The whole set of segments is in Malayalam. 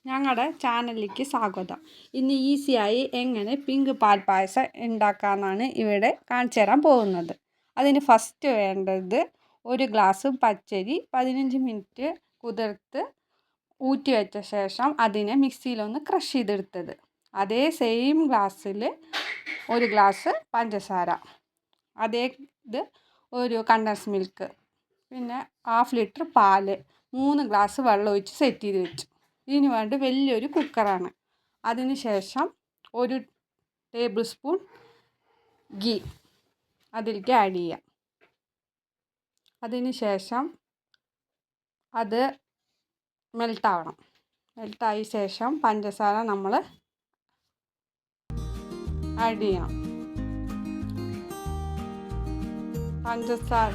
ഞങ്ങളുടെ ചാനലിലേക്ക് സ്വാഗതം. ഇന്ന് ഈസിയായി എങ്ങനെ പിങ്ക് പാൽപ്പായസം ഉണ്ടാക്കാമെന്നാണ് ഇവിടെ കാണിച്ചു തരാൻ പോകുന്നത്. അതിന് ഫസ്റ്റ് വേണ്ടത് ഒരു ഗ്ലാസ് പച്ചരി 15 മിനിറ്റ് കുതിർത്ത് ഊറ്റി വെച്ച ശേഷം അതിനെ മിക്സിയിലൊന്ന് ക്രഷ് ചെയ്തെടുത്തത്. അതേ സെയിം ഗ്ലാസ്സിൽ ഒരു ഗ്ലാസ് പഞ്ചസാര, അതേ ഇത് ഒരു കണ്ടൻസ് മിൽക്ക്, പിന്നെ 1/2 ലിറ്റർ പാല്, 3 ഗ്ലാസ് വെള്ളം ഒഴിച്ച് സെറ്റ് ചെയ്ത് വെച്ചു. ഇതിന് വേണ്ടി വലിയൊരു കുക്കറാണ്. അതിന് ശേഷം ഒരു ടേബിൾ സ്പൂൺ ഗീ അതിലേക്ക് ആഡ് ചെയ്യാം. അതിന് ശേഷം അത് മെൽട്ടാവണം. മെൽട്ടായ ശേഷം പഞ്ചസാര നമ്മൾ ആഡ് ചെയ്യണം. പഞ്ചസാര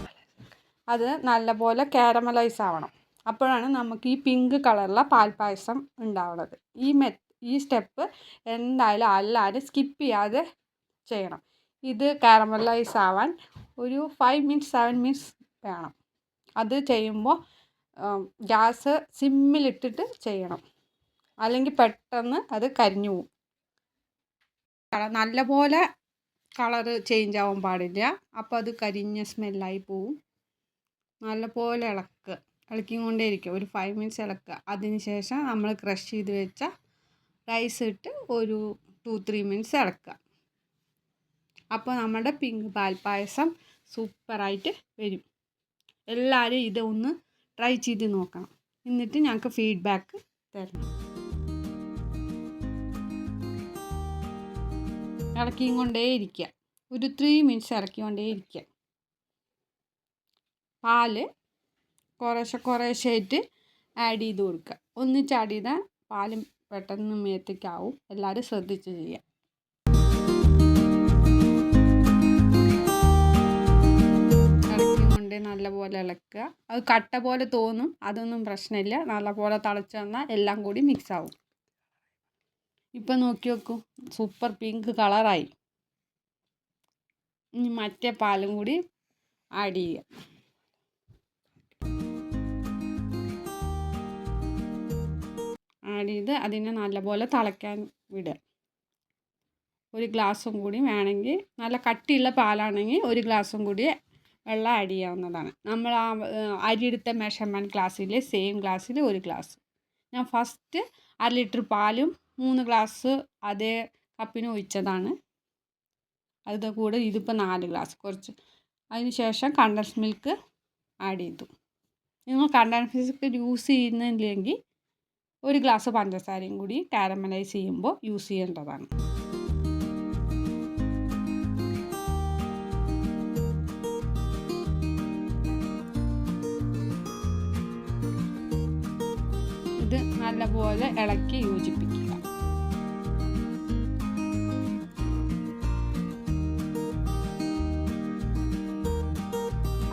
അത് നല്ലപോലെ കാരമലൈസ് ആവണം. അപ്പോഴാണ് നമുക്ക് ഈ പിങ്ക് കളറുള്ള പാൽപ്പായസം ഉണ്ടാവുന്നത്. ഈ സ്റ്റെപ്പ് എന്തായാലും എല്ലാവരും സ്കിപ്പ് ചെയ്യാതെ ചെയ്യണം. ഇത് കാരമലൈസ് ആവാൻ ഒരു 5 മിനിറ്റ്സ് 7 മിനിറ്റ്സ് വേണം. അത് ചെയ്യുമ്പോൾ ഗ്യാസ് സിമ്മിലിട്ടിട്ട് ചെയ്യണം, അല്ലെങ്കിൽ പെട്ടെന്ന് അത് കരിഞ്ഞു പോകും. നല്ലപോലെ കളറ് ചേഞ്ച് ആവാൻ പാടില്ല, അപ്പോൾ അത് കരിഞ്ഞ സ്മെല്ലായി പോവും. നല്ലപോലെ ഇളക്കിക്കൊണ്ടേ ഇരിക്കുക. ഒരു 5 മിനിറ്റ്സ് ഇളക്കുക. അതിന് ശേഷം നമ്മൾ ക്രഷ് ചെയ്ത് വെച്ച റൈസ് ഇട്ട് ഒരു 2-3 മിനിറ്റ്സ് ഇളക്കുക. അപ്പോൾ നമ്മുടെ പിങ്ക് പാൽപ്പായസം സൂപ്പറായിട്ട് വരും. എല്ലാവരും ഇതൊന്ന് ട്രൈ ചെയ്ത് നോക്കണം. എന്നിട്ട് ഞങ്ങൾക്ക് ഫീഡ്ബാക്ക് തരണം. ഇളക്കിക്കൊണ്ടേ ഇരിക്കുക. ഒരു 3 മിനിറ്റ്സ് ഇളക്കിക്കൊണ്ടേ ഇരിക്കുക. പാല് കുറേശ്ശെയായിട്ട് ആഡ് ചെയ്ത് കൊടുക്കുക. ഒന്നിച്ച് ആഡ് ചെയ്താൽ പാലും പെട്ടെന്ന് മേത്തേക്കാവും. എല്ലാവരും ശ്രദ്ധിച്ച് ചെയ്യുക. ഇളക്കിക്കൊണ്ട് നല്ലപോലെ ഇളക്കുക. അത് കട്ട പോലെ തോന്നും, അതൊന്നും പ്രശ്നമില്ല. നല്ലപോലെ തിളച്ച് വന്നാൽ എല്ലാം കൂടി മിക്സ് ആവും. ഇപ്പം നോക്കി നോക്കൂ, സൂപ്പർ പിങ്ക് കളറായി. ഇനി മറ്റേ പാലും കൂടി ആഡ് ചെയ്യുക. ആഡ് ചെയ്ത് അതിനെ നല്ലപോലെ തിളയ്ക്കാൻ വിടുക. ഒരു ഗ്ലാസ്സും കൂടി വേണമെങ്കിൽ, നല്ല കട്ടിയുള്ള പാലാണെങ്കിൽ ഒരു ഗ്ലാസ്സും കൂടി വെള്ളം ആഡ് ചെയ്യാവുന്നതാണ്. നമ്മൾ ആ അരിയെടുത്ത മെഷർമെൻറ്റ് ഗ്ലാസ്സിൽ സെയിം ഗ്ലാസ്സിൽ ഒരു ഗ്ലാസ്. ഞാൻ ഫസ്റ്റ് 1/2 ലിറ്റർ പാലും 3 ഗ്ലാസ് അതേ കപ്പിന് ഒഴിച്ചതാണ്. അതിൻ്റെ കൂടെ ഇതിപ്പോൾ 4 ഗ്ലാസ് കുറച്ച്. അതിന് ശേഷം കണ്ടൻസ് മിൽക്ക് ആഡ് ചെയ്തു. നിങ്ങൾ കണ്ടൻസ് മിൽക്ക് യൂസ് ചെയ്യുന്നില്ലെങ്കിൽ ഒരു ഗ്ലാസ് പഞ്ചസാരയും കൂടി കാരമലൈസ് ചെയ്യുമ്പോൾ യൂസ് ചെയ്യേണ്ടതാണ്. ഇത് നല്ലപോലെ ഇളക്കി യോജിപ്പിക്കുക.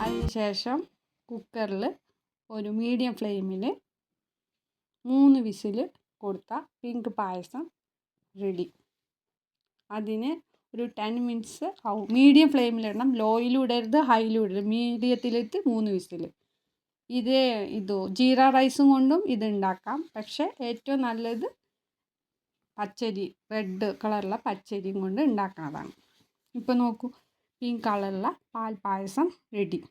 അതിനുശേഷം കുക്കറിൽ ഒരു മീഡിയം ഫ്ലെയിമിൽ 3 വിസിൽ കൊടുത്താൽ പിങ്ക് പായസം റെഡി. അതിന് ഒരു 10 മിനിറ്റ്സ് ആവും. മീഡിയം ഫ്ലെയിമിലിടണം, ലോയിലും ഇടരുത്, ഹൈയിലും ഇടരുത്. മീഡിയത്തിലിട്ട് 3 വിസിൽ. ജീര റൈസും കൊണ്ടും ഇത് ഉണ്ടാക്കാം. പക്ഷേ ഏറ്റവും നല്ലത് പച്ചരി, റെഡ് കളറുള്ള പച്ചരിയും കൊണ്ട് ഉണ്ടാക്കുന്നതാണ്. ഇപ്പോൾ നോക്കൂ, പിങ്ക് കളറുള്ള പാൽപ്പായസം റെഡി.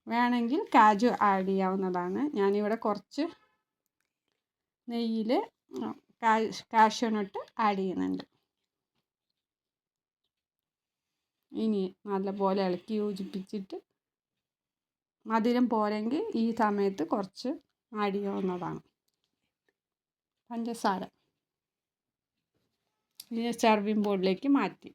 വേണമെങ്കിൽ കാജു ആഡ് ചെയ്യാവുന്നതാണ്. ഞാനിവിടെ കുറച്ച് നെയ്യിൽ കാഷ്യൂനട്ട് ആഡ് ചെയ്യുന്നുണ്ട്. ഇനി നല്ലപോലെ ഇളക്കി യോജിപ്പിച്ചിട്ട് മധുരം പോരെങ്കിൽ ഈ സമയത്ത് കുറച്ച് ആഡ് ചെയ്യാവുന്നതാണ് പഞ്ചസാര. ഇനി സെർവിങ് ബോർഡിലേക്ക് മാറ്റി.